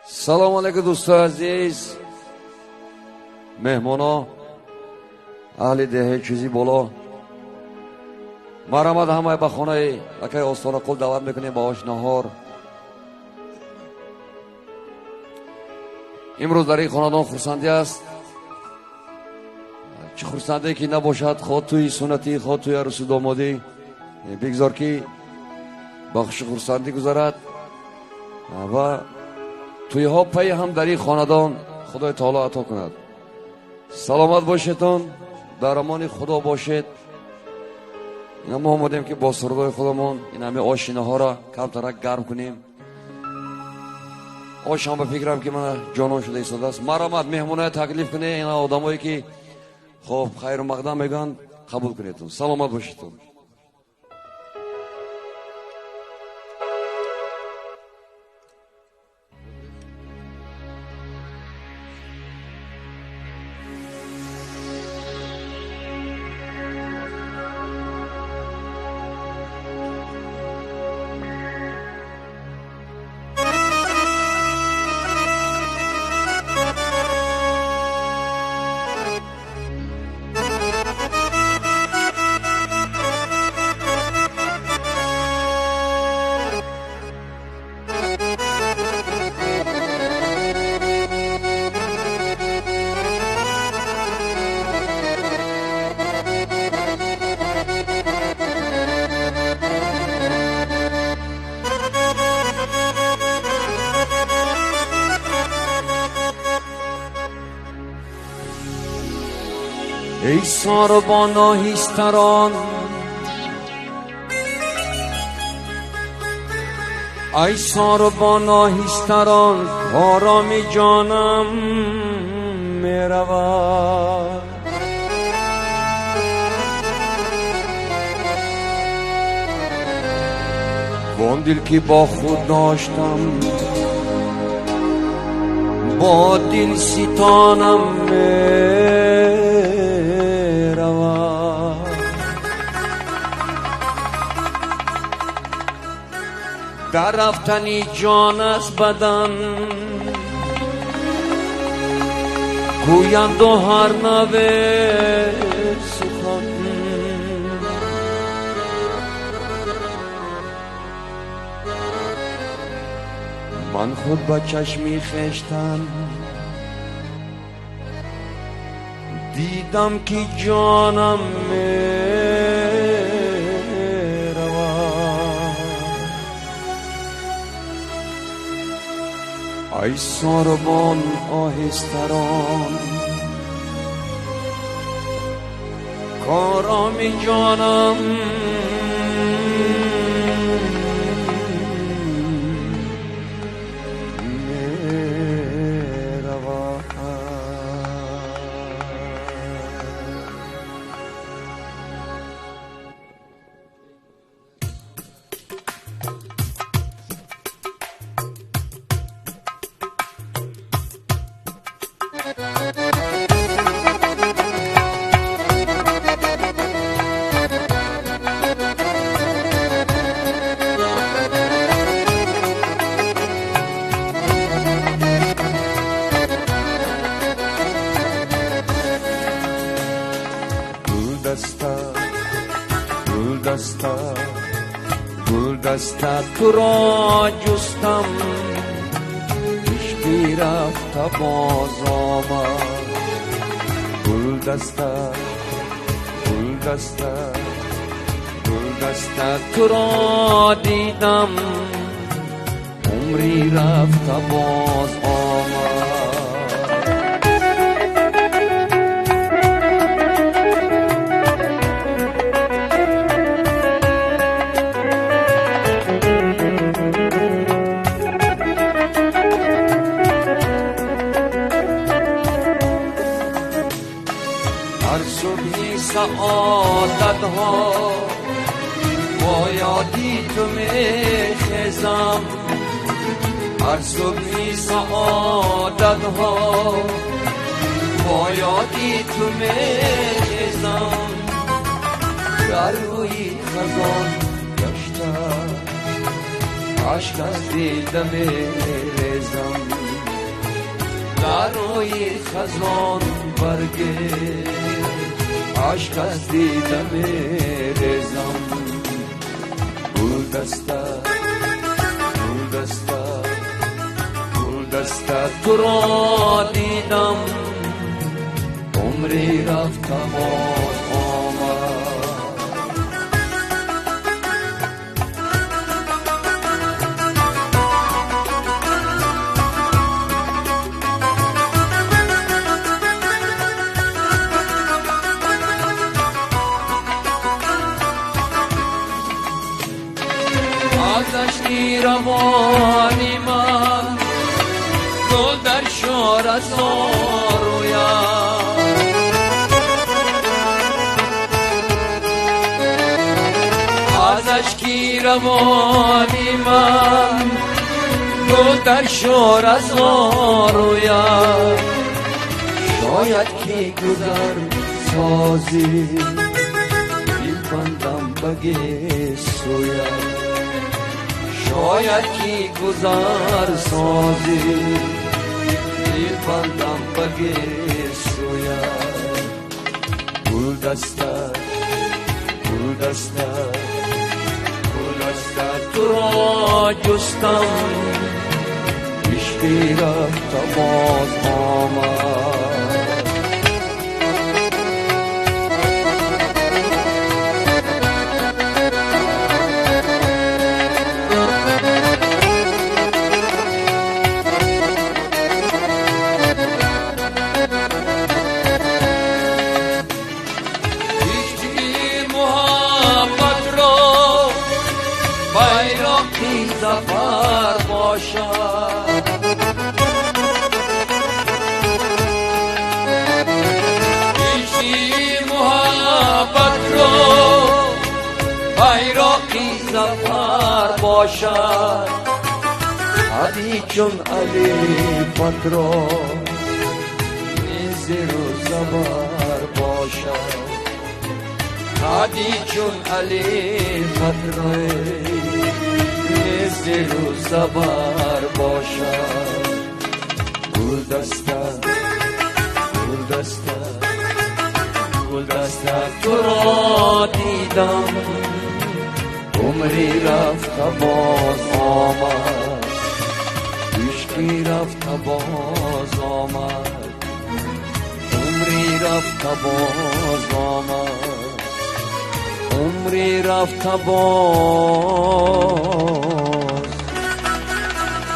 سلام علیکم دوستان عزیز، مهمانا، اهل دهه چیزی بالا، مرحمت همه به خانه اکای آستانه قل دعوت میکنیم با آش نهار. امروز در این خاندان خورسندی است. چه خورسندی که نباشد، خود توی سنتی، خود توی عروسی دامادی بگذار که بخش خورسندی گذارد و توی ها پی هم در این خاندان خدای تعالی عطا کند. سلامت باشیدون، در امان خدا باشید. اینا ما آمدیم که با سردای خودمون این همه آشینه ها را کم ترک گرم کنیم. آش هم به فکرم که من جانان شده ایستاده است. مرحمت مهمونه تکلیف کنه، اینا آدمایی که خب خیر و مقدم میگن قبول کنیدون. سلامت باشیدون. ای ساربان آهیستران، ای ساربان آهیستران، آرامی جانم میرود. وان دل که با خود داشتم، با دل ستانم میرود. در رفتنی جان از بدن گویند و هر نوه سخن. من خود با چشمی خشتم دیدم که جانم ای ساربان آهستران، کارامی جانم میرود. گلدسته تو را جستم، کشتی رفت باز آمد. گلدسته تو را دیدم، عمری رفت باز آمد. هر صبحی سعادت ها با یادی تو میخزم. هر صبحی سعادت ها با یادی تو میخزم. در روی خزان گشته عشق از دیده میریزم. برای خزان برگه عشق از دیدم ریزم گلدسته تو را دیدم عمری رفت باز آمد ازش روانی من گل در شور از رویم ازش کی روانی من گل در شور از رویم شاید کی گذر سازی دل بندم بگه سویم شاید کی گذر سازی دل بندم بگه سویم گلدسته تو را جستم عشقی رفت باز آمد بیرقی زفر باشد عشقی محبت رو بیرقی زفر باشد علی چون علی فترا نزر و زبر باشد علی چون علی فترا نزل و زبر باشد گلدسته تو را دیدم عمری رفت باز آمد عشقی رفت باز آمد عمری رفت باز آمد عمری رفت باز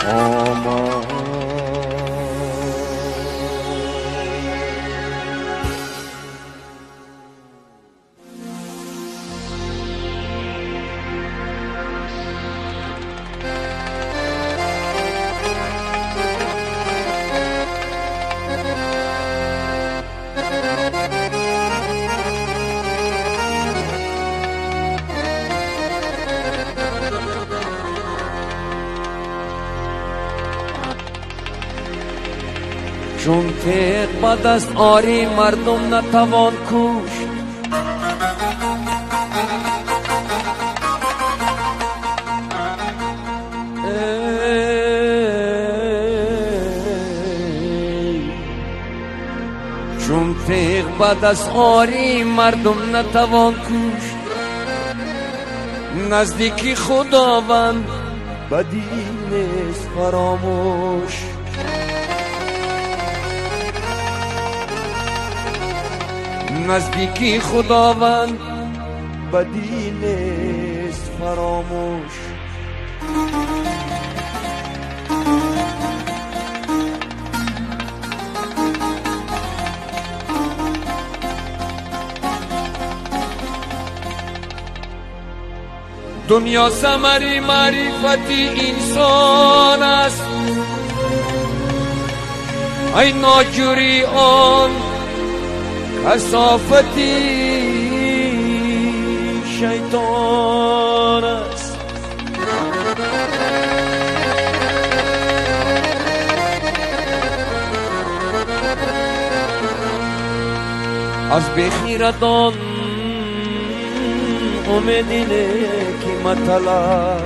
آمد چون تیغ با دست آری مردم نتوان کشت چون تیغ با دست آری مردم نتوان کشت نزدیکی خداوند بدی نیست فراموش نزدیکی خداوند بدی نیست فراموش دنیا ثمری معرفتی انسان است ای ناجوری آن کثافتی شیطان است از بخیرتان امیدی که مطلب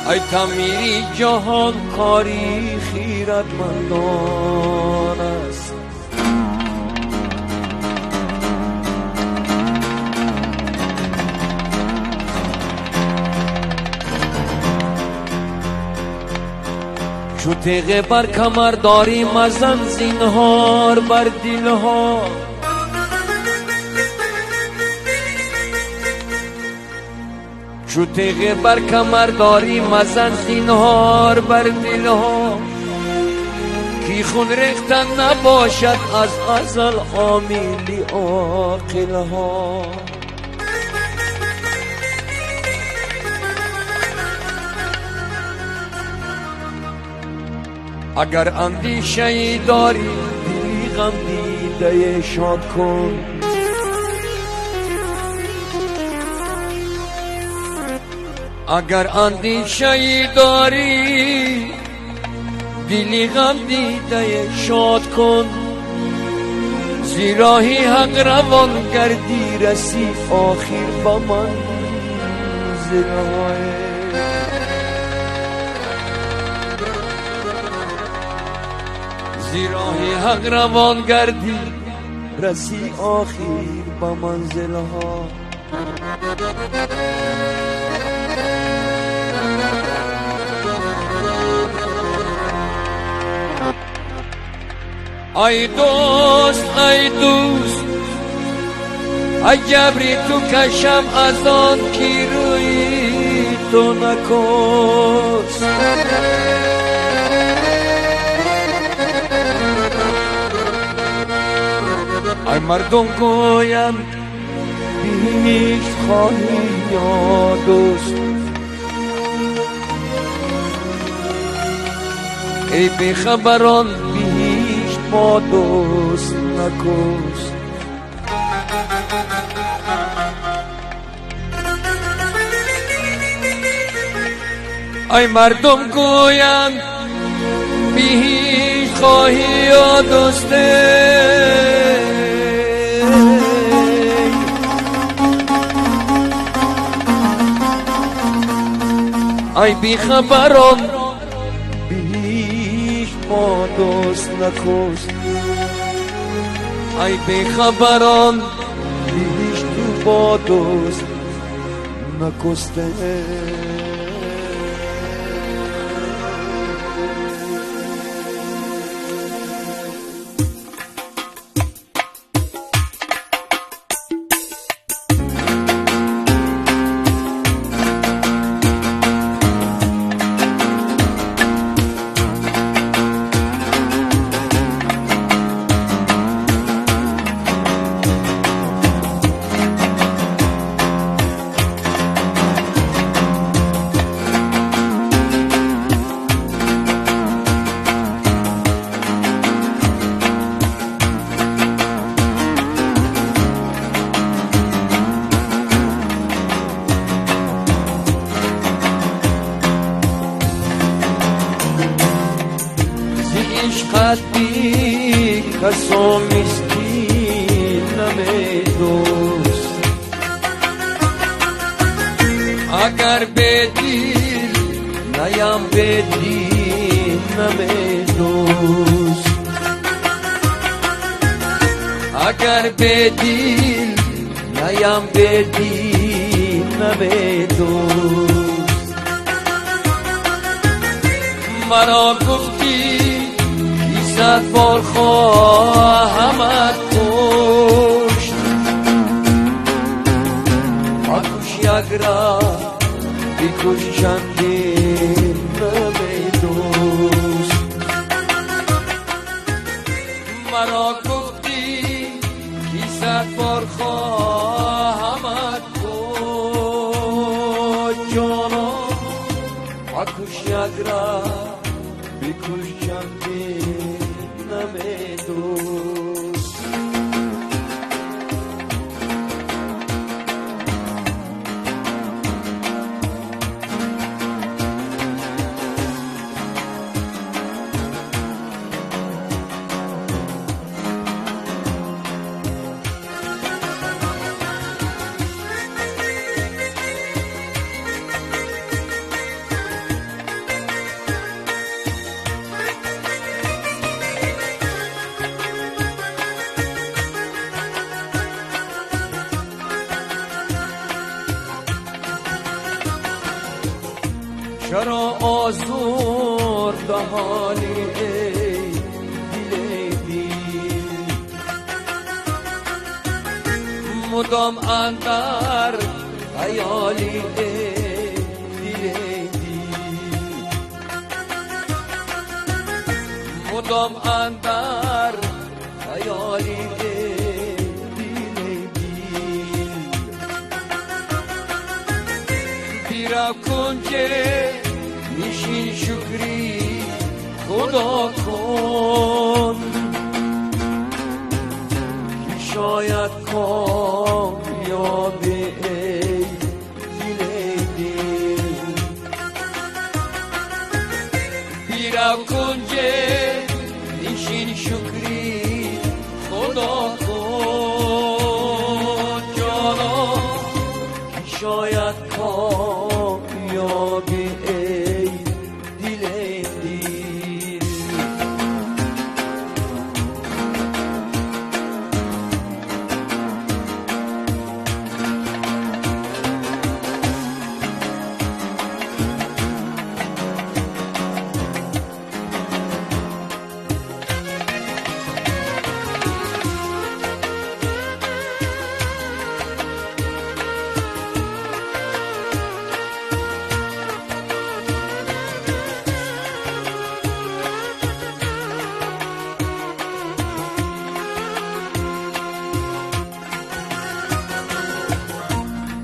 ای تعمیری جهان کاری خیرتمندان است. چو تیغ بر کمر داری مزن زینهار بر دلها، چو تیغ بر کمر داری مزن زینهار بر دلها، کی خون ریختن نباشد از ازل عاملی عاقلها. اگر اندیشه ای داری دلی غم دیده شاد کن، اگر اندیشه ای داری دلی غم دیده شاد کن، زیراهی حق روان گردی رسی آخر با منزلهای. زیراهی حق روان گردی رسی آخر با منزلها. ای دوست ای دوست ای جبری تو کشم از آن کی روی تو نکوست. ای مردم گویم بیش خواهی یا دوست، ای بیخبران بیش با دوست نکوست. ای مردم گویم بیش خواهی یا دوسته، ای بیخبران بیش با دوست نکوست. ای بیخبران بیش تو با دوست نکسته. عشقت بی کس و مسکینم ای دوست، اگر به دل نیم به دینم ای دوست، اگر به دل نیم به دینم ای دوست. مرا گفتی صد بار خواهمت کشت، مکش یک را بکش چندین ای دوست. مرا گفتی که صد بار خواهمت کشت، جانا مکش یک را بکش چندین ای دوست. آزرده حالی ای دل دل مدام اندر خیالی ای دل دل مدام اندر خیالی ای دل دل بیرا کن که میشین شکری خدا کن شاید کامیاب ای دل دل بیرا کن که میشین شکری خدا کن جانا شاید کامیاب ای دل دل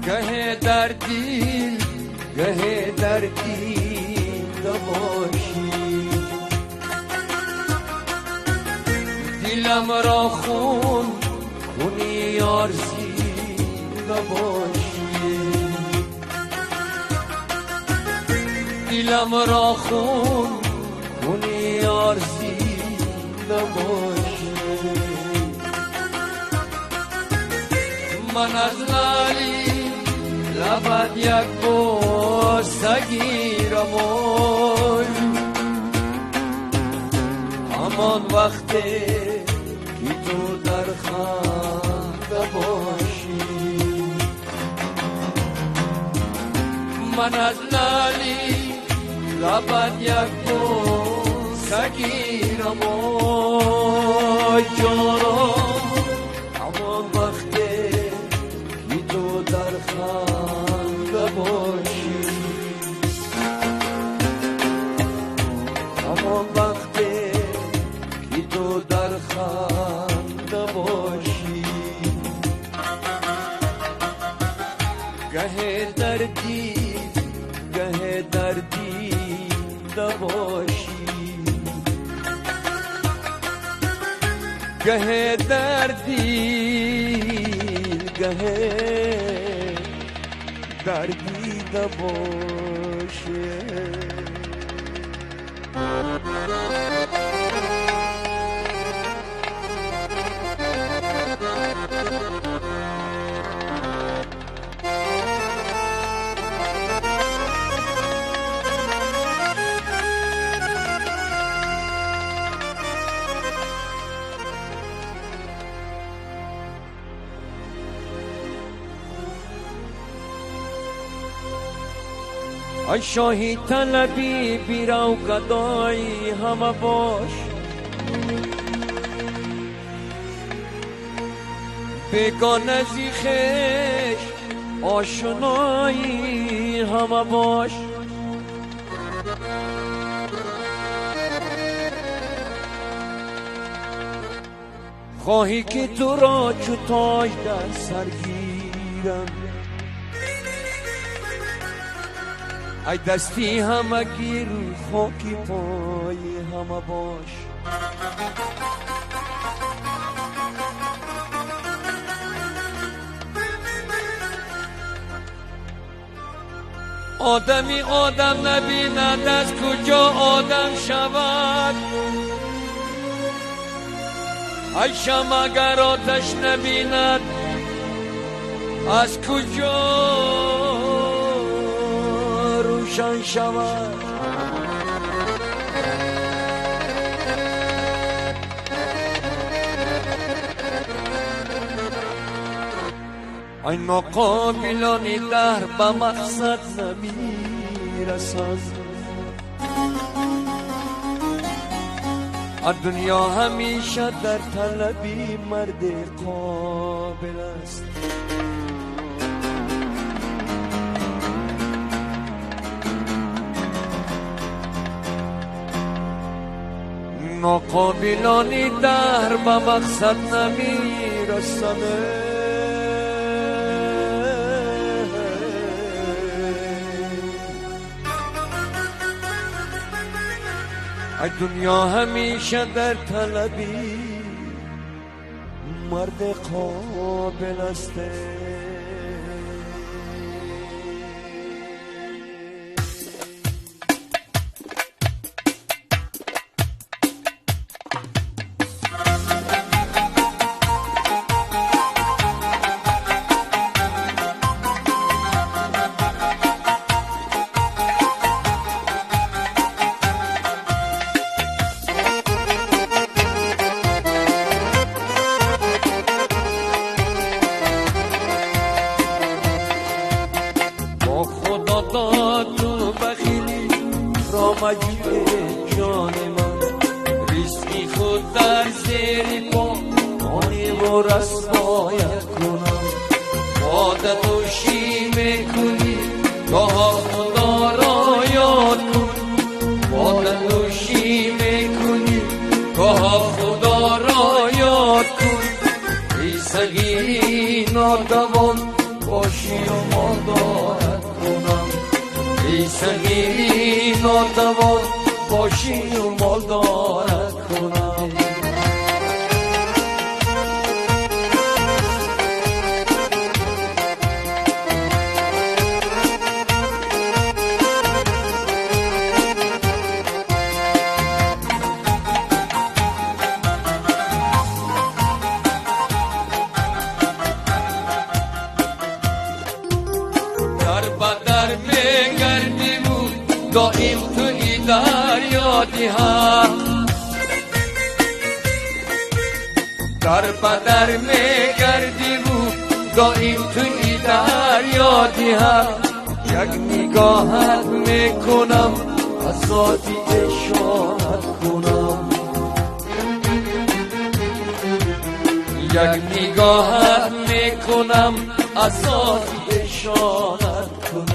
گه در دل گه در دل باشی دلم را خون کنی یار زنده باشی دلم را خون کنی یار زنده باشی من از لالی لبت یک بوسه گیرم همان وقتی که تو در خنده باشی من از لالی لبت یک بوسه گیرم جانا همان وقتی که تو در خنده باشی همان وقتی که تو در خنده باشی گه دردی گه دردی باشی گه دردی گه دردی باشه ای شاهی طلبی بیرا و گدایی همه باش بیگانه زی خویش آشنایی همه باش خواهی که تو را چو تاج در سر گیرم ای دستی همه گیر خاکی پای همه باش آدمی آدم نبیند از کجا آدم شود ای شمع اگر آتش نبیند از کجا روشن شود ای ناقابلانی دهر به مقصد نمیرسند دنیا همیشه در طلبی مرد قابل است. ناقابلانی در به مقصد نمی رسنه. دنیا همیشه در طلبی مرد قابل است. مجید جان من ریسکی خود در زیر پا آنی و رسوایت کنم. عادت و شیمه کنی گاه خدا را یاد کن. عادت و شیمه کنی گاه خدا را یاد کن. ای صغیری ناتوان باشی و مادارت کنم. ای صغیری ناتوان باشی و مالدارت کنم. در بدر میگردی بود دائم توی دریادی ها. در بدر میگردی بود دائم توی دریادی ها. یک نگاهت میکنم از ذاتی اشارت کنم. یک نگاهت میکنم از ذاتی اشارت کنم.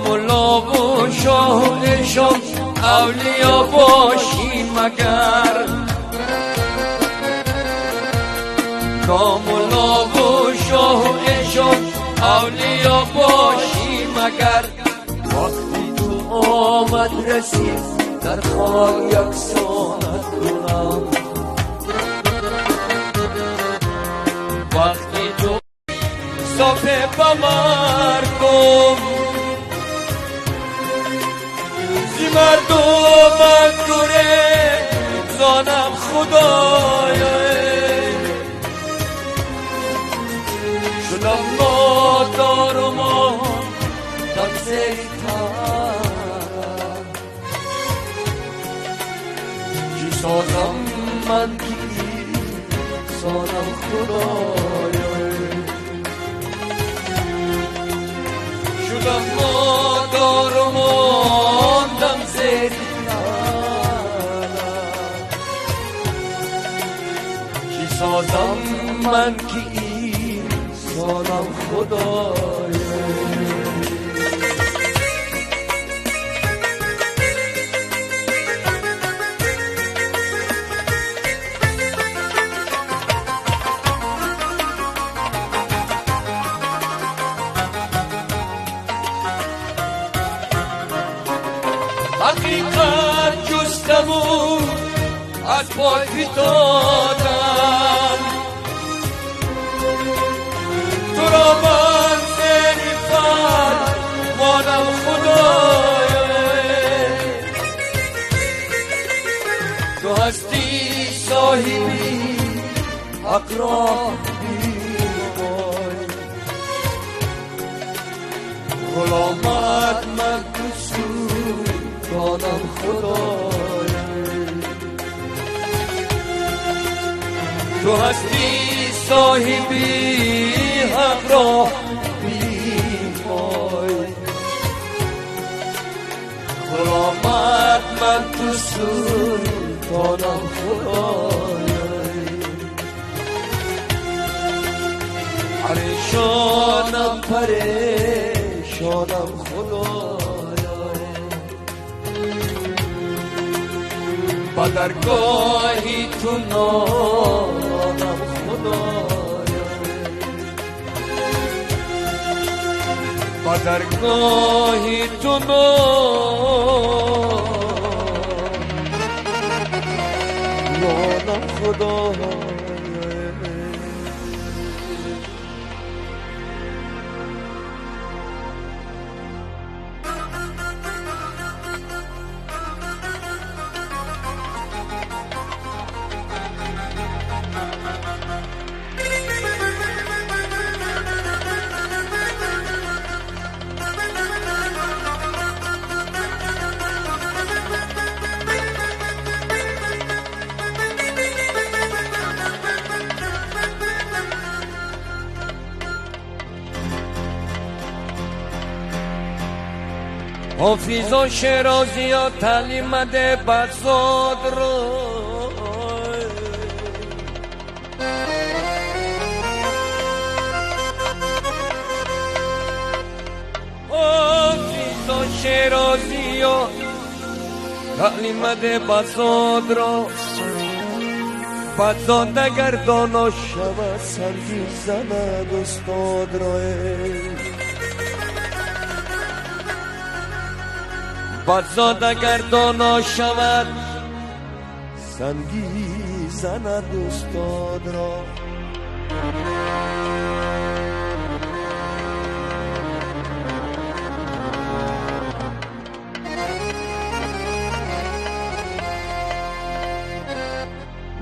مولا و شاه و عشق اولیا باشی مگر. مولا و شاه و عشق اولیا باشی مگر. وقتی تو آمد رسید در خاک یکسانت کنم. وقتی تو صفه بمر کن مردم گره زانم خدایا. شدم نادار و ماندم زیر تن. چی سازم من کی سازم خدایا. شدم نادار و ماندم زیر تن. چی سازم من کی سازم خدایا. حقیقت جستم و از پای فتادم. تو را من زیر پر مانم خدایا. تو هستی صاحبی حق را بیمای. خدایا تو هستی صاحبی حق را بیمای خرامت من تو سلطانم خدایا پریشانم پریشانم خدایا با درگاهی تو نالم خدایا با درگاهی تو نالم خدایا حافظ و شیرازی و تعلیم ده بزاد رو حافظ و شیرازی و تعلیم ده بزاد رو بزاد اگر دانا شود سنگی زند استاد رو بزاد اگر دانا شود سنگی زند استاد را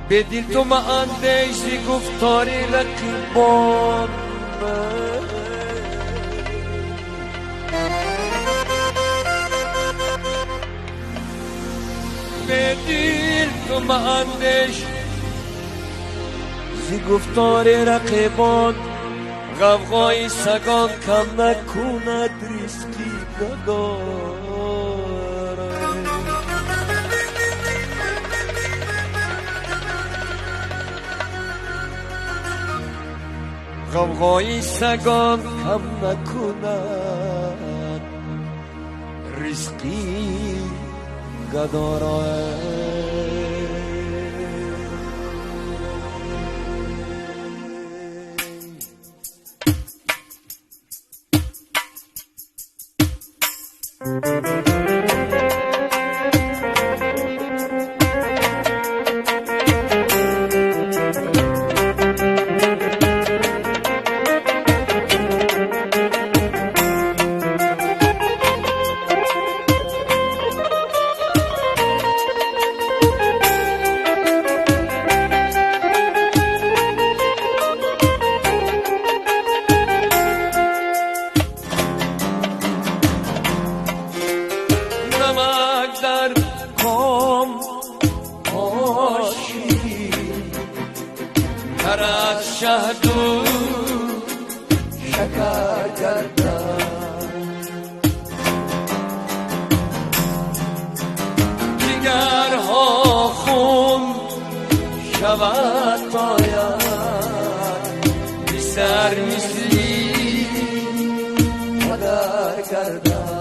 به دل تو ما اندیشی گفتاری رقیبان به دل تو ما اندیش زی گفتار رقیبان غوغای سگان کم نکند ریسکی نداره غوغای سگان کم نکند ریسکی نداره در کام آشی تر از شهد و شکر گردد جگرها خون شود باید بی سر مثلی مادر گردد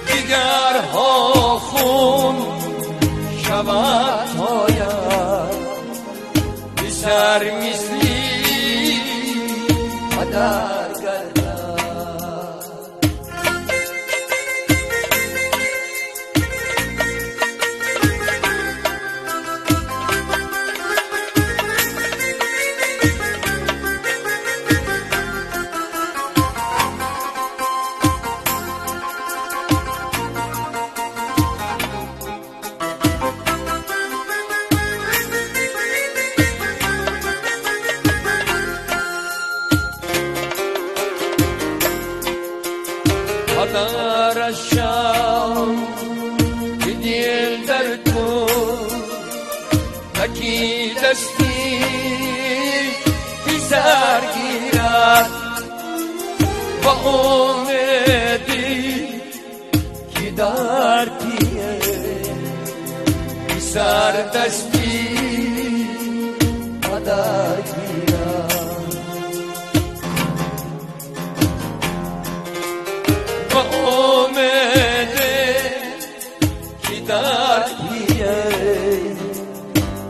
جگرها خون شود باید بی سر مثلی مادر گردد دستی بی سر گیرد با امیدی که در پیه بی سر دستی قدر گیرد با امیدی که در پیه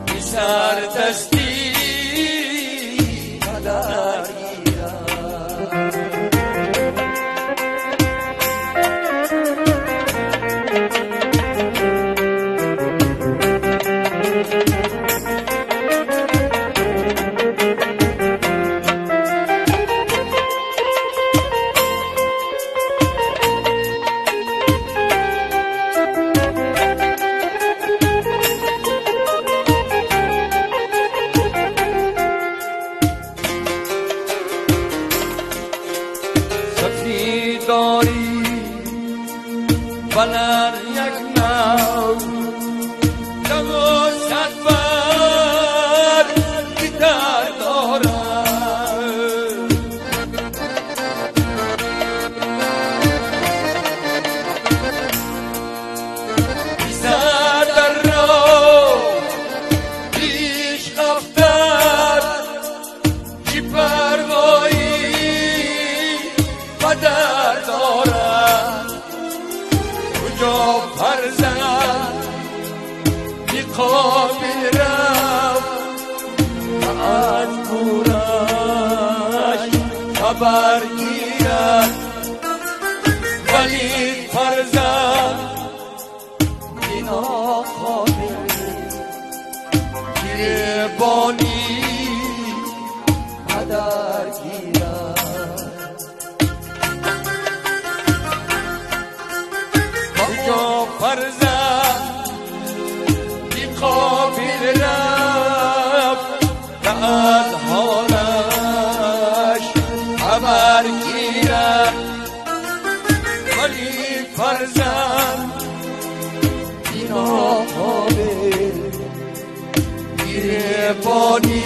بی سر دستی قدر گیرد داری بلر یک نو دو صد بر گیتار دارد بیزر در رو پیش افتد که پروایی قدر دارد کجا فرزند بی قابل رفت از گورش خبر گیرد ولی فرزند بی ناقابل گریبانی قدر گیرد کجا فرزند بی قابل رفت از حالش خبر گیرد ولی فرزند بی ناقابل گریبانی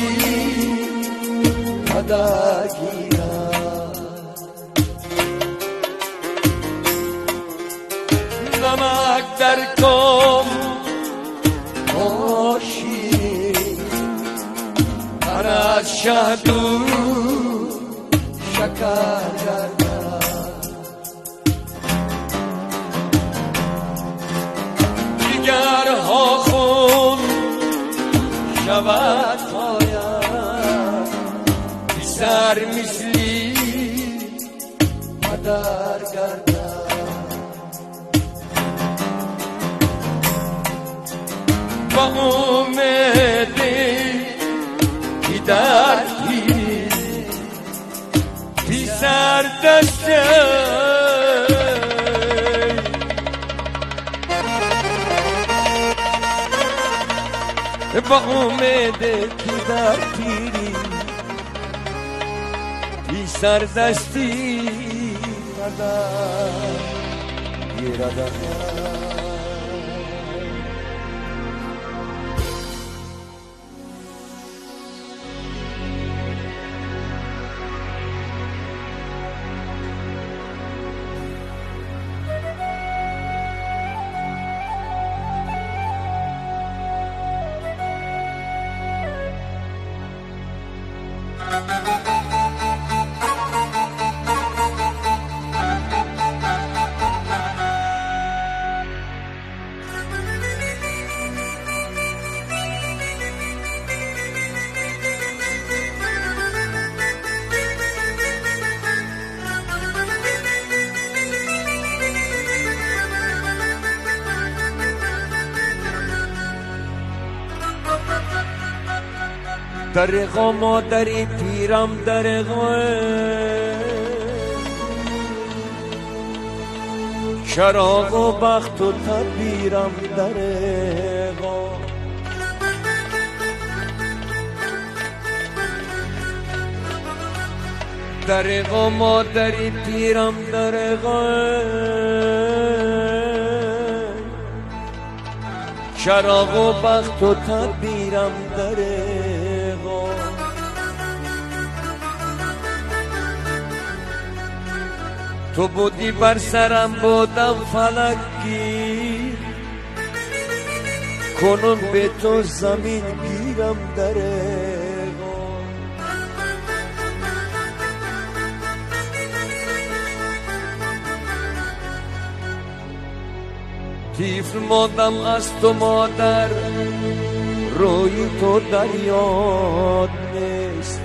قدر گیرد نمک در کام باشی از شهدو شکر گردد جگرها خون شود پاید بی سر مثلی قدر گردد با امیدی که در پیری بی سر دسته با امیدی که در پیری بی سر دستی قدر گیرد درغا مادری پیرم درغا چراغ و بخت و تدبیرم درغا درغا مادری پیرم درغا چراغ و بخت و تدبیرم درغا تو بودی بر سرم بودم فلک گیر، کنون به تو زمین گیرم دره. طفل ماندم از تو مادر، روی تو در یاد نیست.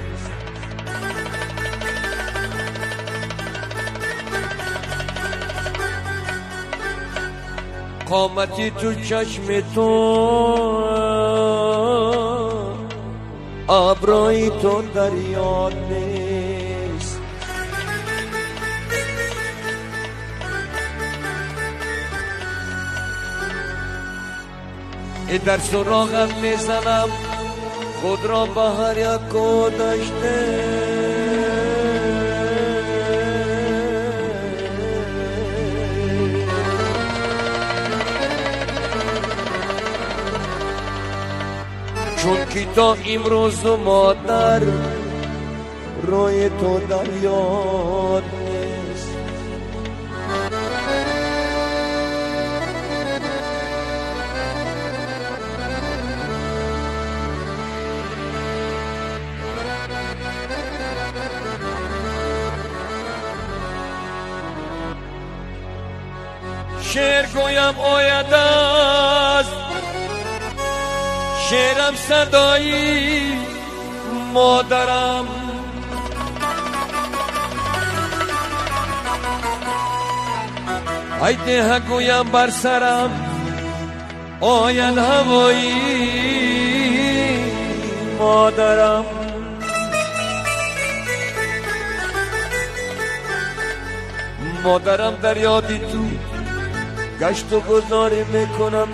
قامتی تو چشم تو، ابروی تو در یاد نیست. در سراغم میزنم خود را به هر یک گذشته. چون که تا امروز مادر، روی تو در یاد نیست. شعر گویم آید است، شعرم صدایی مادرم. ای ده گویم بر سرم آید هوایی مادرم. مادرم در یادی تو گشت و گذاری میکنم.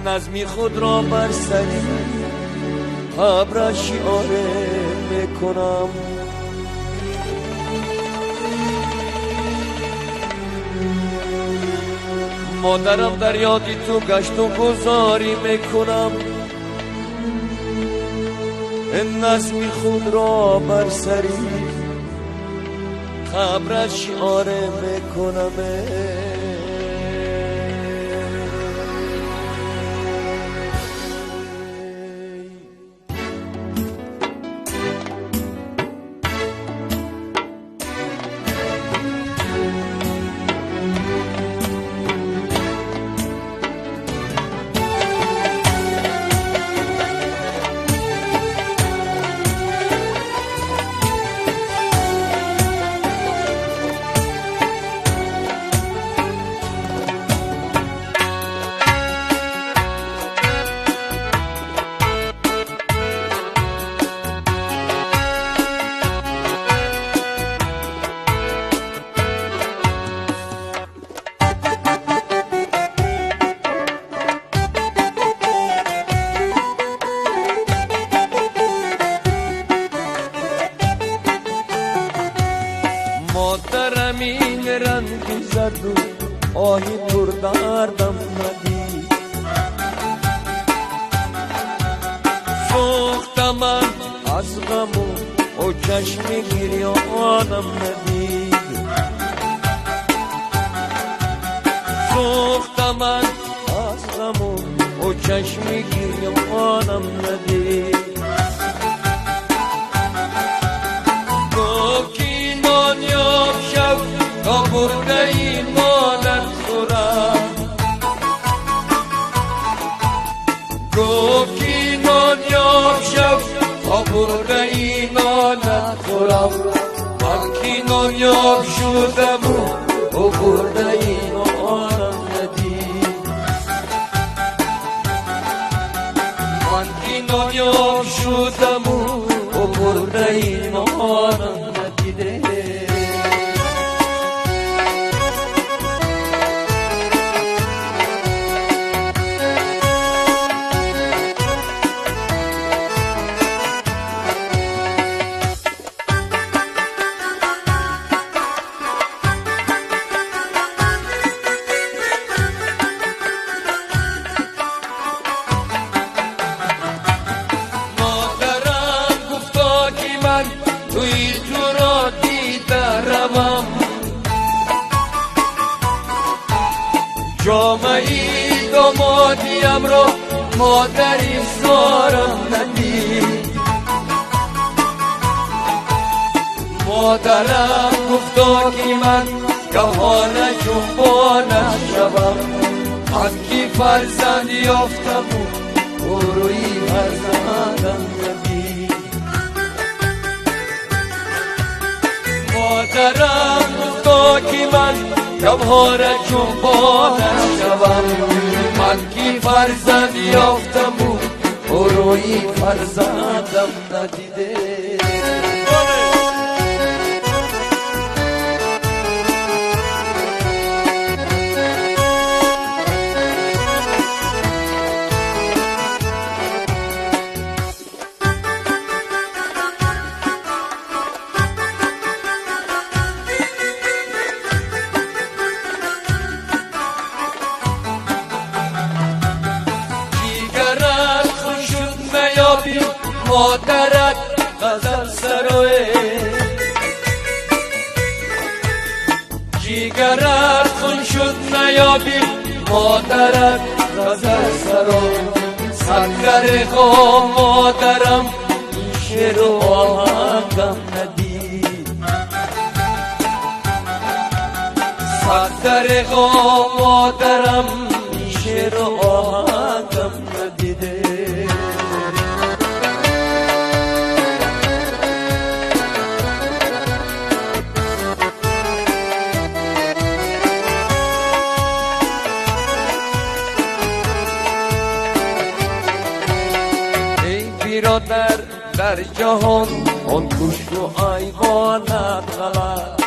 نظمی خود را بر سری قبر شعاره میکنم. مادرم در یادی تو گشت و گذاری میکنم. نظمی خود را بر سری قبر شعاره میکنم. مادرم این رنگی زد و آهی پر دردم ندید. سوختم من از غم و چشم گریانم ندید. سوختم من از غم و چشم گریانم ندید. تا برده این مادر خورم، گفت که نانیام شب تا برده این مادر خورم. من که نانیام شدم و برده این مادر ندید. من که نانیام شدم و برده این مادر ندیده. جامعی دامادیم را مادری زارم ندید. مادرم گفتا که من گوان جنبانش شوم، من که فرزند یافتم و روی فرزندم ندید. مادرم گفتا که من گوان جنبانش شوم، من که فرزند یافتم و روی فرزندم ندیده. مادرت غزل سروه، جیگرت خون شد نیابی مادرت غزل سروه. سنگر خواه مادرم این شعر و آهنگم ندید. سنگر خواه مادرم این شعر و آهنگم ندیده. برادر در جهان آن کشت و ایوانت غلط،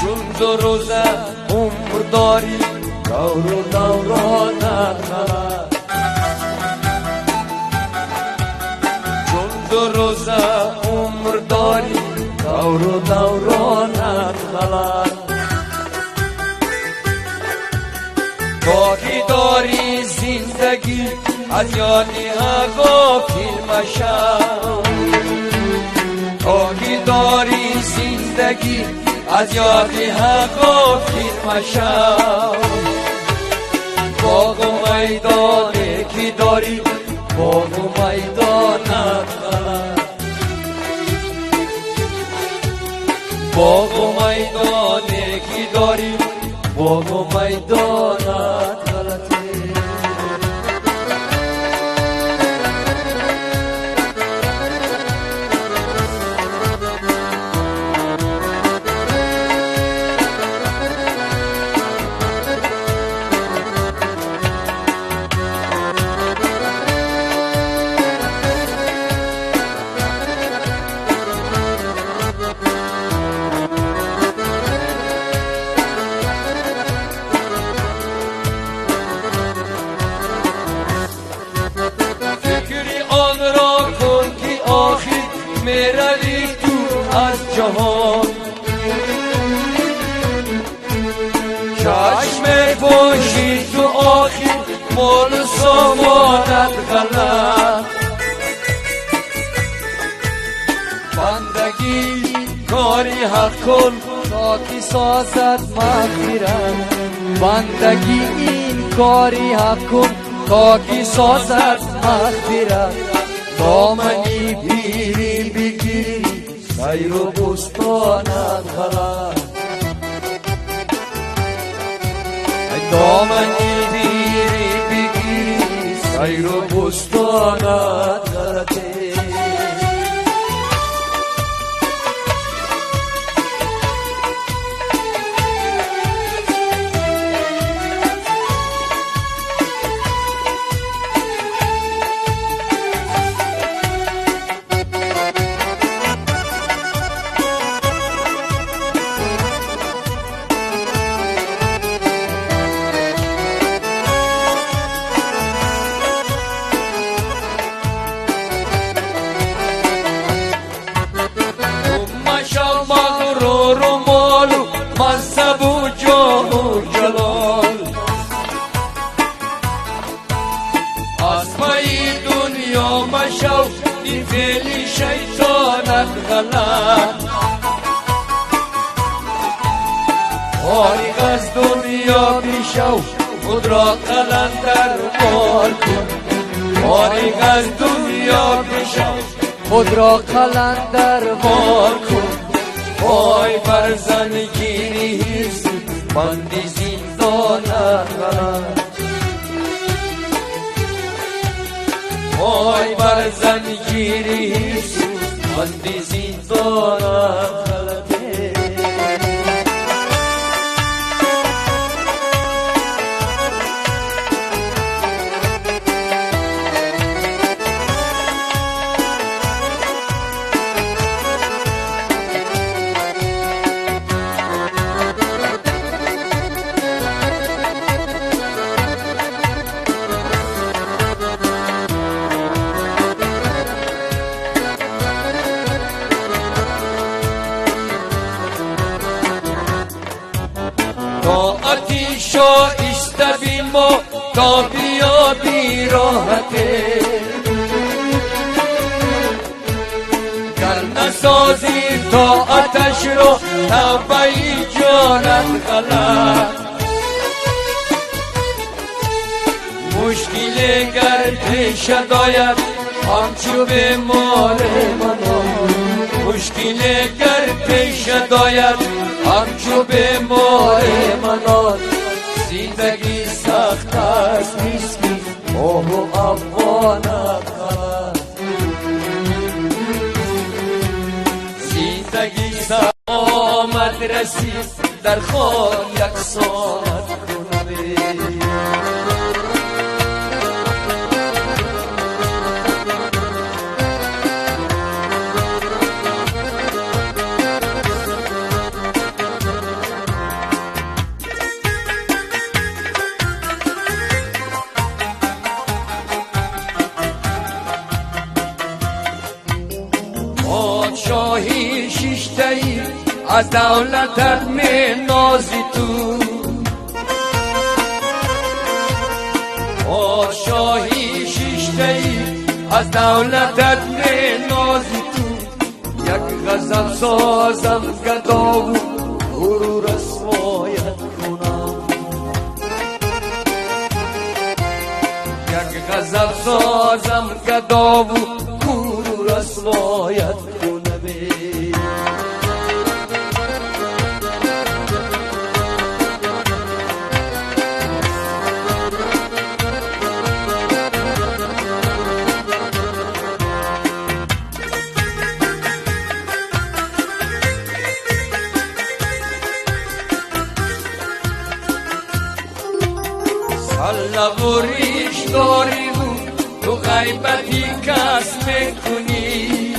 چون دو روزه عمر داری دور و دورانت غلط، چون دو روزه عمر داری دور و دورانت غلط. باقی داری زندگی از یادی ها غافل مشو، باقی داری زندگی از یادی ها غافل مشو. باغ و میدانی که داری باغ و میدانت غلط، باغ و میدانی که داری باغ و میدانت غلطه. میروی تو از جهان، چشم پوشی تو آخر مال سامانت غلط. بندگی کاری حق کن تا که سازد مغفرت، بندگی این کاری حق کن تا که سازد مغفرت. دامنی پیری بگیری سیر و بستانت غلط، دامنی پیری بگیری سیر و بستانت غلطه. دنیا بیشو خود را قلندر مال کن فارغ از دنیا بیشو خود را قلندر مال کن وای بر زنگیری بندی زندان وای بر زنگیری بندی زندان طاعتیشا اشتبی ما تا بیابی راحته گر نسازی طاعتش رو توبهی جانت غلط مشکل گر پیش داید همچو به مال منو مشکل گر پیش داید همچو به مال منان زندگی سخت است مسکین اوه و افغانت خلط زندگی سخت آمد رسید در خان یک ساعت کنه پادشاهی شیشتهی از دولتت می نازی تو پادشاهی شیشتهی از دولتت می نازی تو یک غزل سازم گدا و غرور رسوایت کنم یک غزل سازم گدا و غرور رسوایت کنم سلب و ریش داری بود تو غیبتی کس میکنی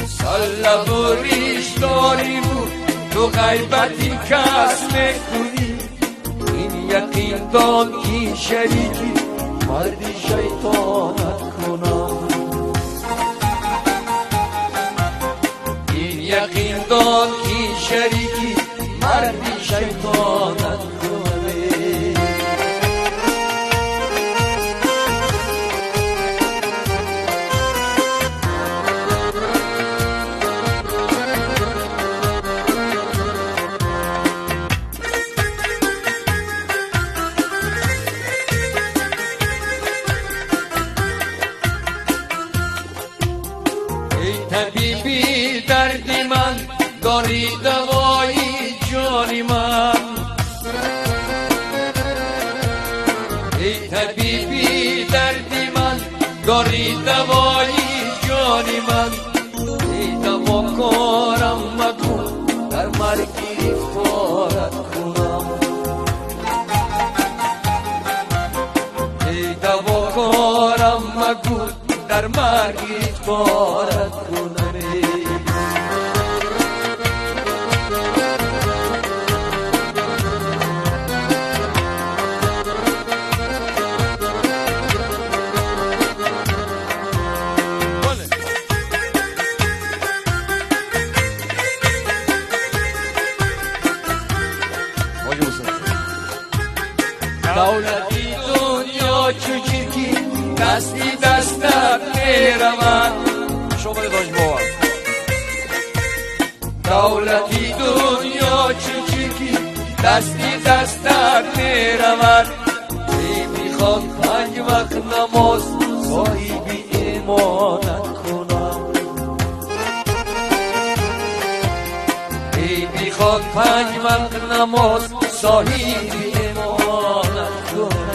سلب و ریش داری بود تو غیبتی کس میکنی این یقین دان که شریکی مردی شیطانت کنم این یقین دان که شریکی مردی شیطانت کنه ای طبیبی دردی من داری دوایی جانی من ای طبیبی دردی من داری دوایی جانی من ای دوا کارم مگو در مرگ گرفتارت کنم ای دوا کارم مگو در مرگ گرفتارت کنم دولتی دنیا چوچکی دستی دستت میروند شما داشت بابا دولتی دنیا چیکی دستی دستت میرود میخواد 5 وقت نماز صاحبی ایمانت کنم میخواد 5 وقت نماز صاحبی ایمانت کنم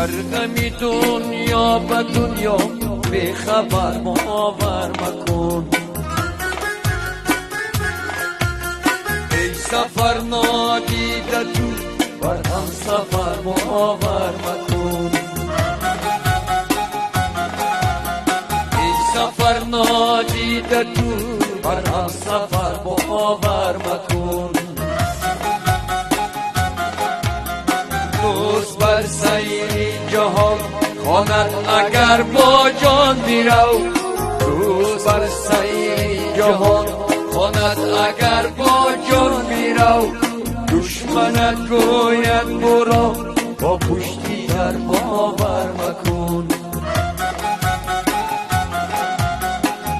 در غمی دنیا و دنیا به خبر باور مکن ای سفر نادیده تو بر هم سفر باور مکن ای سفر نادیده تو بر هم سفر باور مکن دوست بر سیر جهان خواند اگر با جان میرو دوست بر سیر جهان خواند اگر با جان میرو دشمنت گوید برو با پشتی در باور مکن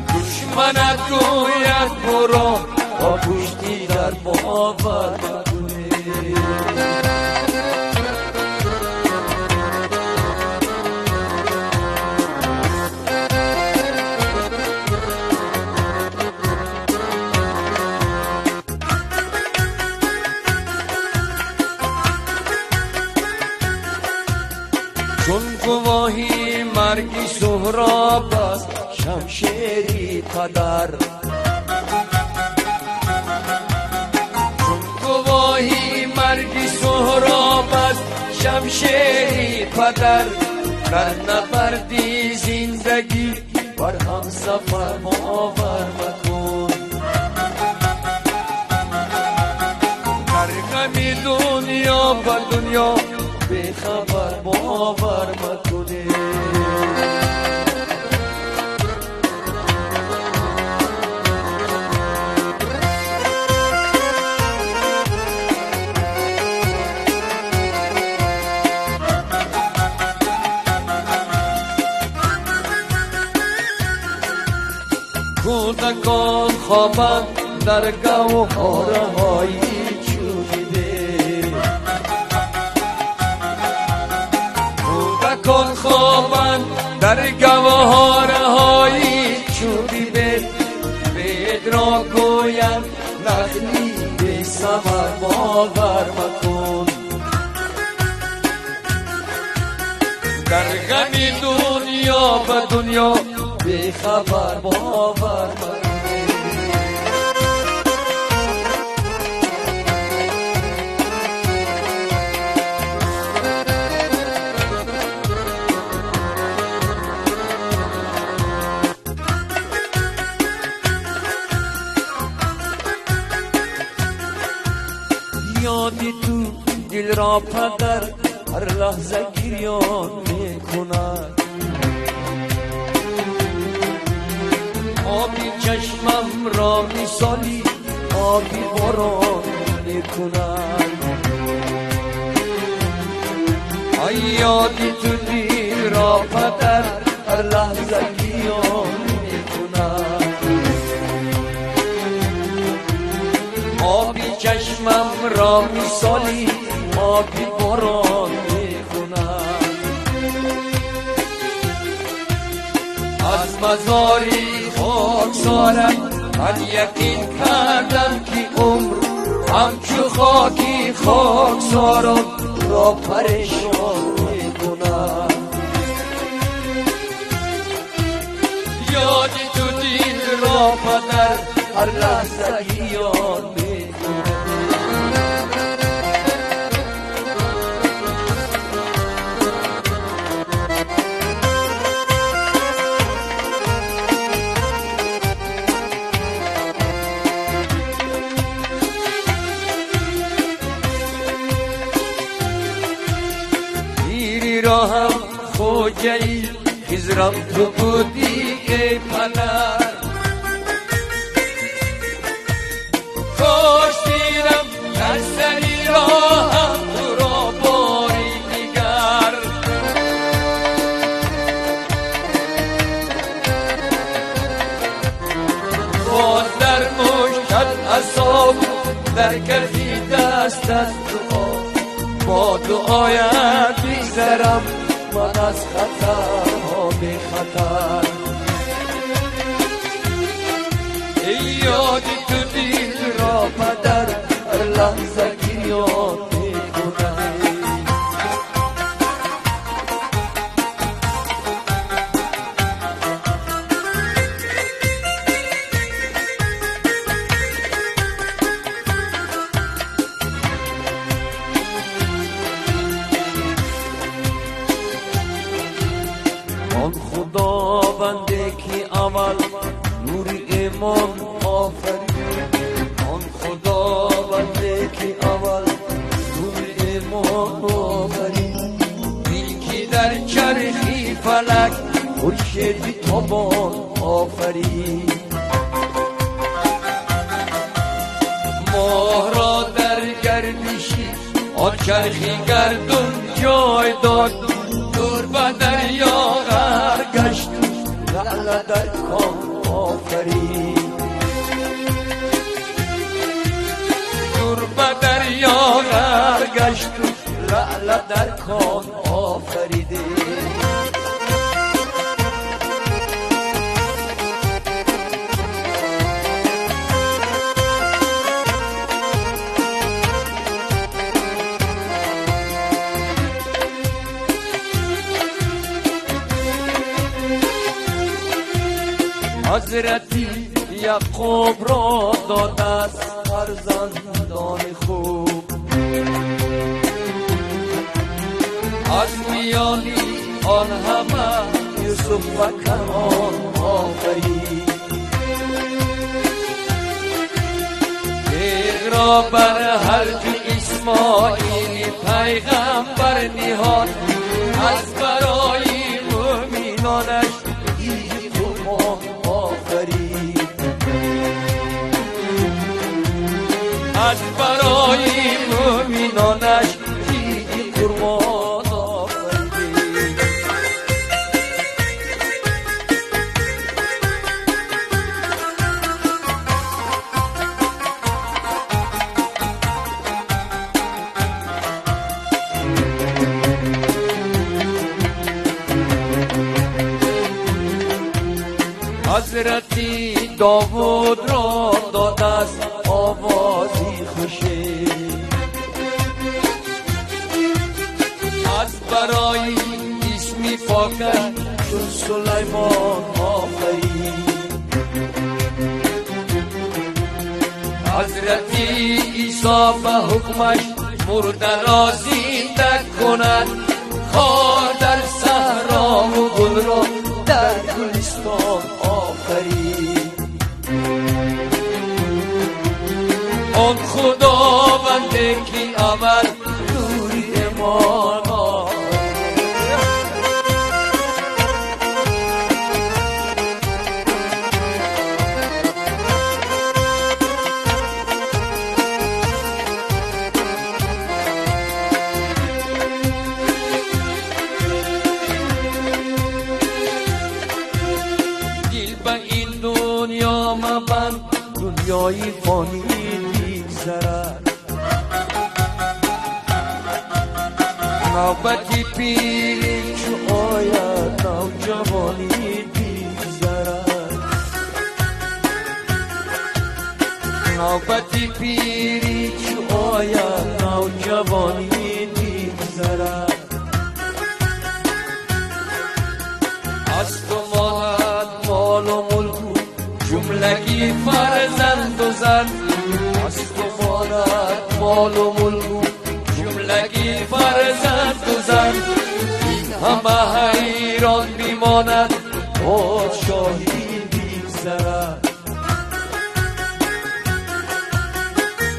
دشمنت گوید برو با پشتی در باور مکن چون گواهی مرگی سهراب است شمشیری پدر چون گواهی مرگی سهراب است شمشیری پدر در نبردی زندگی بر هم سفر باور مکن در غمی دنیا و دنیا به خبر باور مکنه کودکان خوابند در گوهرهای کن خوابند در گوهرهای چوبیده بید را گویند نخلی به ثمر باور مکن در غمی دنیا و دنیا به خبر باور مکن یادی تو دل را پدر هر لحظه گریان میکند آبی چشمم را مثالی آبی باران میکند ای یادی تو دل را پدر هر لحظه گریان میکند آبی چشمم را مثالی آبی باران میکند از مزاری خاکسارم من یقین کردم که عمر همچو خاکی خاکسارم را پریشان میکند یادی تو دل را پدر هر لحظه گریان میکند راهم خوجه ای خزرم تو بودی ای پدر کاش دیرم در سری راهم تو را باری دیگر باز در مشکل عذاب در کفی دستت دعا با دعایت بیزرم من از خطرها بی خطر ای یادی تو دل را پدر هر لحظه گریان می کنم آن خداونده که اول نور ایمان آفرید آن خداونده که اول نور ایمان آفرید این که در چرخی فلک خورشید تابان آفرید ماه را در گردشی آن چرخی گردون جای داد دور به دریا غرق گشت لعل در کام آفرید دور به دریا غرق گشت لعل در کام آفریده حضرتی یعقوب را داد از فرزندان خوب از میانی آن همه یوسف و کنعان آفرید تیغ را بر حلق اسماعیل پیغمبر نهاد از برای مومنانش از برای مومنانش دیگی قربان آفرید حضرتی داوود را داد از آوازی خوشی از برای اسمی پاکش چون سلیمان آفرید حضرتی عیسی به حکمش مرده را زنده کند خار در صحرا و گل را در گلستان آفرید آن خداونده که اول نور ایمان دل به این دنیا مبند دنیای فانی میگذرد نوبتی پیری چو آید نوجوانی میگذرد نوبتی پیری چو آید نوجوانی میگذرد از تو ماند مال و ملک جملگی فرزند و زن از تو ماند مال و ملک جملگی فرزند و زن این همه حیران میماند پادشاهی میگذرد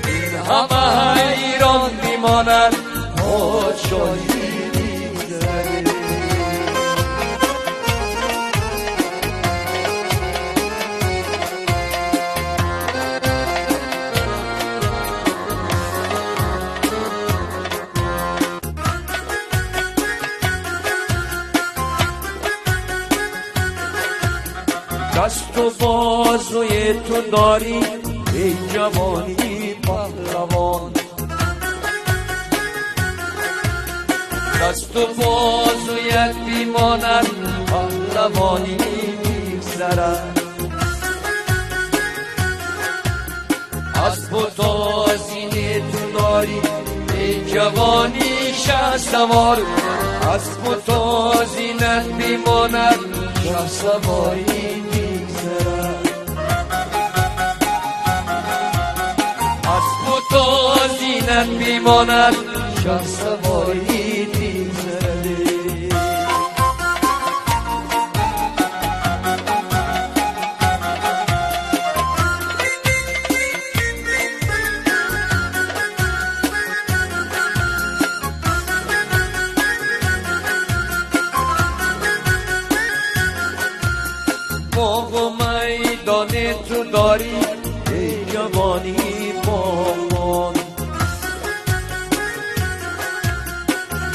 این همه حیران میماند پادشاهی میگذرد دست و بازوی تو داری ای جوانی پهلوان، دست و بازویت بیماند پهلوانی میگذرد، اسب و تازینه تو داری ای جوانی شهسوار، اسب و تازینت بیماند شهسواری میگذرد، اسب و تازینت بیماند شهسواری میگذرد. باغ و میدان تو داری ای جوانی باغبان،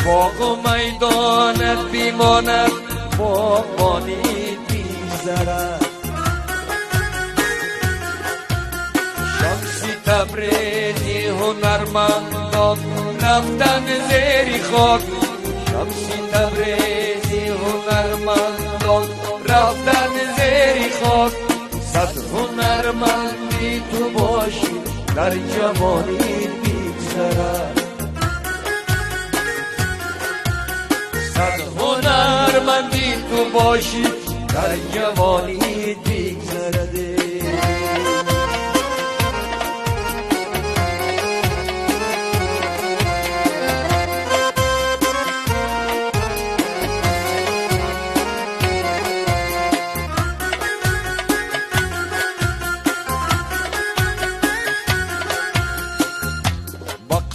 باغ و میدانت بیماند باغبانی بیزرد، شمسی تبریزی هنرمندان رفتن زیر خاک، شمسی تبریزی هنرمندان رفتن زیر خاک، صد هنرمندی تو باشی در جوانی بیگذرد، صد هنرمندی تو باشی در جوانی بیگذرد.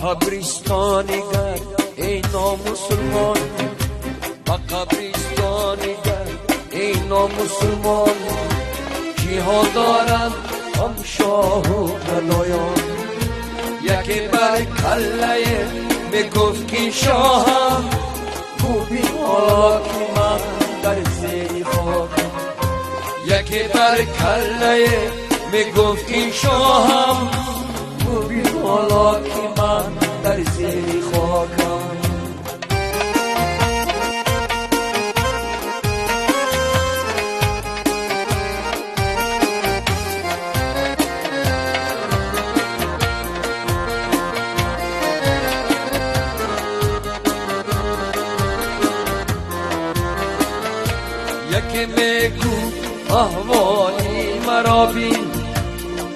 قبرستانی گرد ای نامسلمان، با قبرستانی گرد ای نامسلمان، کیها دارند هم شاه و گدایان، یکی بر کله میگفت که شاهم، خوبی حالا که من در زیر خاکم، یکی بر کله میگفت که شاهم، خوبی حالا که من در زیر خاکم. یکی میگو احوالی مرا بین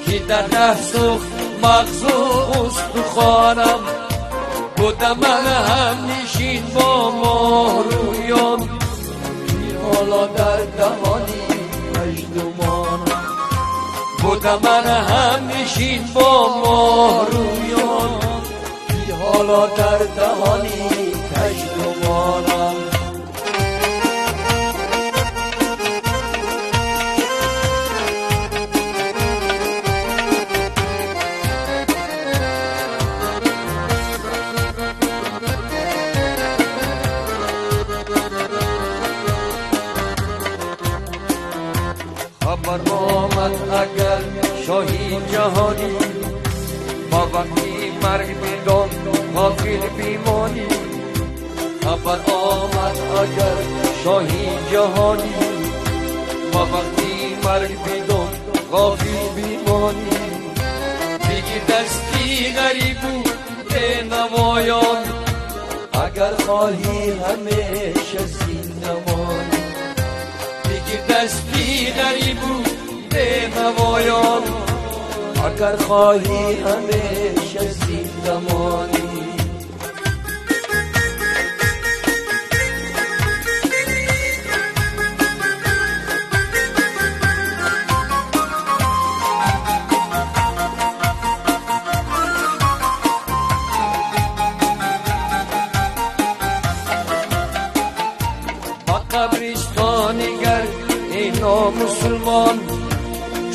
که در دستخ مغزو استخوانم، بودم من هم نشین با مارویان، که حالا در دهانی مجدومانم، بودم من هم نشین با مارویان، که حالا در دهانی مجدومانم. خبر آمد اگر شاهی جهانی، با وقتی مرگ بدان غافل بیمانی، خبر آمد اگر شاهی جهانی، با وقتی مرگ بدان غافل بیمانی، بگی دستی غریبو به نوایان، اگر خواهی همیشه زندمانی، دستی غریبو به نوایان، اگر خواهی همیشه زندمانی. با قبرستانی گرد ای نامسلمان،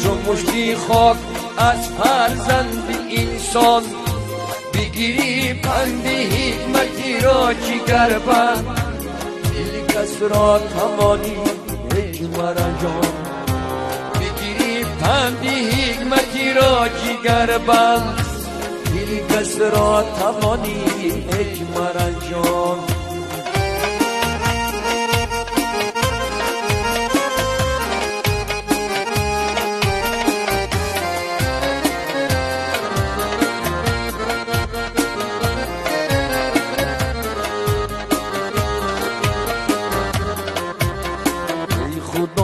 چون مشتی خاک از فرزند انسان، بگیری پند حکمتی را جگر بند، دل کس را تمانی ای مرا جان، پندی حکمتی را جگر بند هیچ کس را توانی حکمت انجام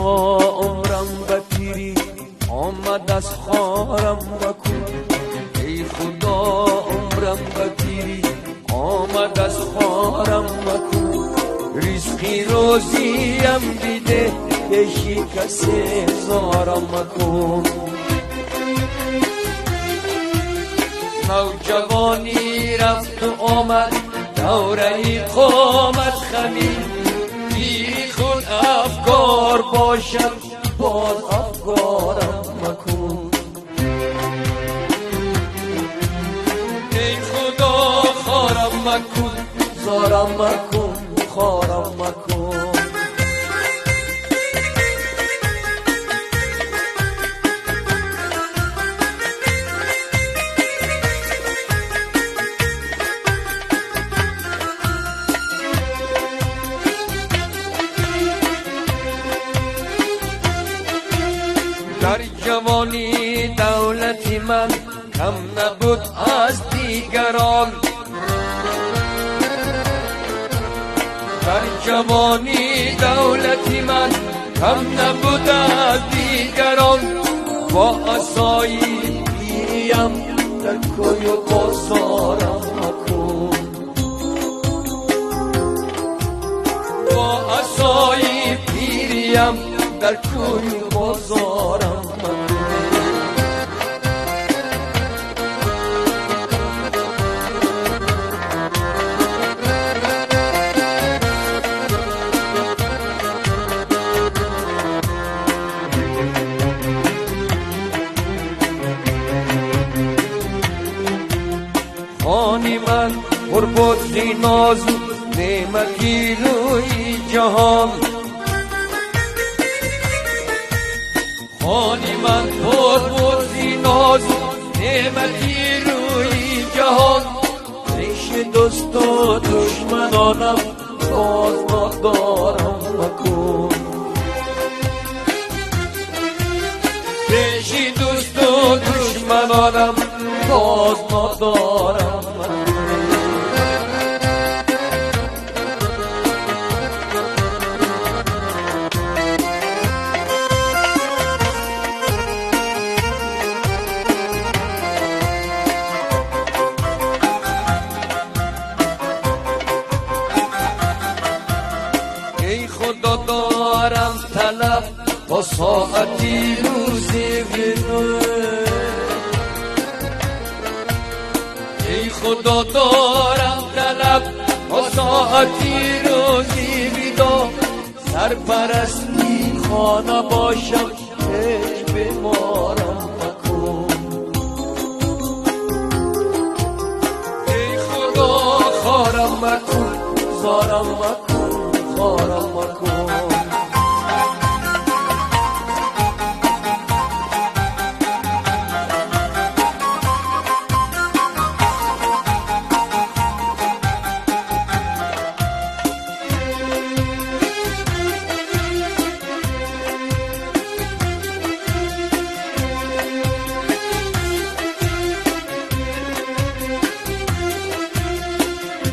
عمرم به پیری آمد از خارم مکن ای خدا عمرم به پیری آمد از خارم مکن رزقی روزیم دیده یکی کسی زارم مکن نوجوانی رفت و آمد دوره قامت خمید خود افکار باشم باز افکارم مکن ای خدا خارم مکن زارم مکن خارم مکن در جوانی دولتی من کم نبود از دیگران در جوانی دولتی من کم نبود از دیگران با عصایی پیریم در کوی و بازارم مکن با عصایی پیریم در کوی و بازارم مکن خانی من قربت نازو نعمتی روی جهان خانی من قربت نازو نعمتی روی جهان پیش دوست و دشمنانم باز ندارم مکن پیش دوست و دشمنانم باز ندارم مکن ای خدا دارم طلب با ساعتی روزی بینوه ای خدا دارم طلب با ساعتی روزی بیدا سرپرستی خانه باشم هیچ بیمارم مکن ای خدا خارم مکن زارم مکن خارم مکن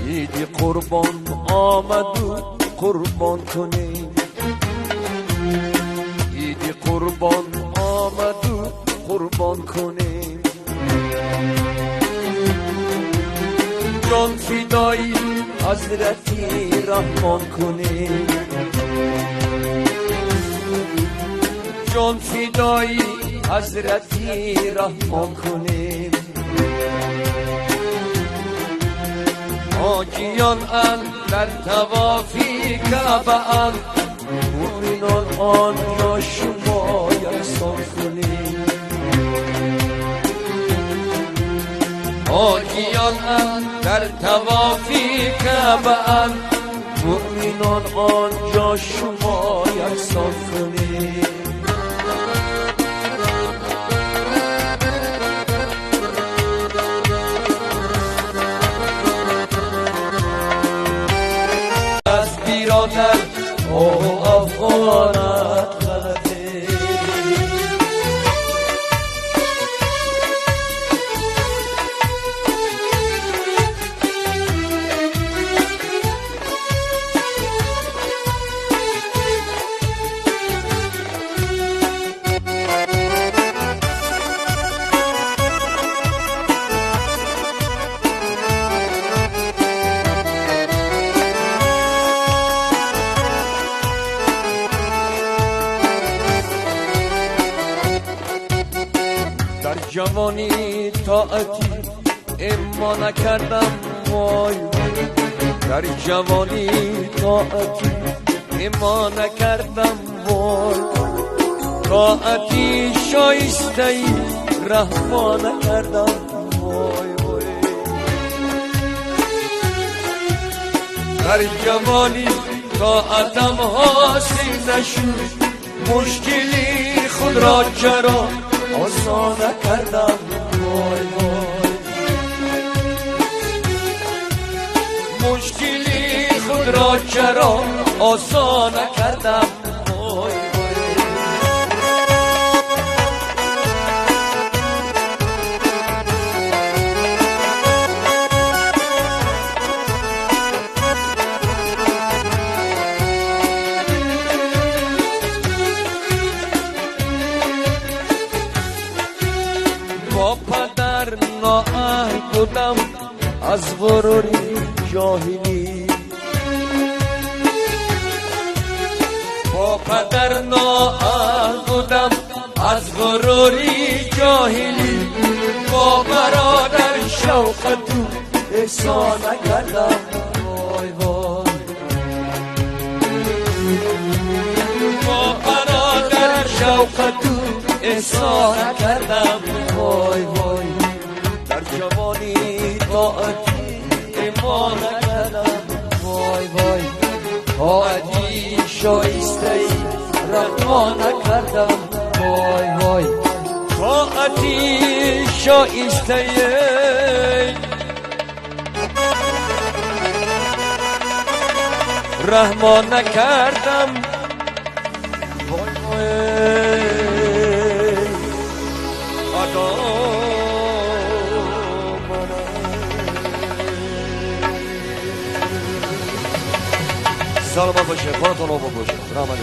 عید قربان آمد و قربان کنیم عید قربان آمد و قربان کنیم جان فدایی حضرتی رحمان کنیم جان فدایی حضرتی رحمان کنیم حاجیان در طوافی کعبه اند مؤمنان آنجا شما یکسان کنید حاجیان در طوافی کعبه اند مؤمنان آنجا شما یکسان کنید برادر آه افغانت غلطه جوانی طاعتی اما نکردم وای در جوانی طاعتی اما نکردم وای طاعتی شایسته ای رحما نکردم وای وای در جوانی طاعتم حاصل نشد مشکلی خود را چرا آسان کردم وای وای مشکلی خود را چرا آسان کردم وای با پدر نااهل بودم از غروری جاهلی با پدر نااهل بودم از غروری جاهلی با برادر شوق تو احسان نکردم وای وای با برادر شوق تو احسان کردم وای وای در جوانی طاعتی اما نکردم وای وای طاعتی شایسته ای رها نکردم وای وای طاعتی شایسته ای رحما نکردم وای وای سلامت باشه خودتون آباد باشه رحمت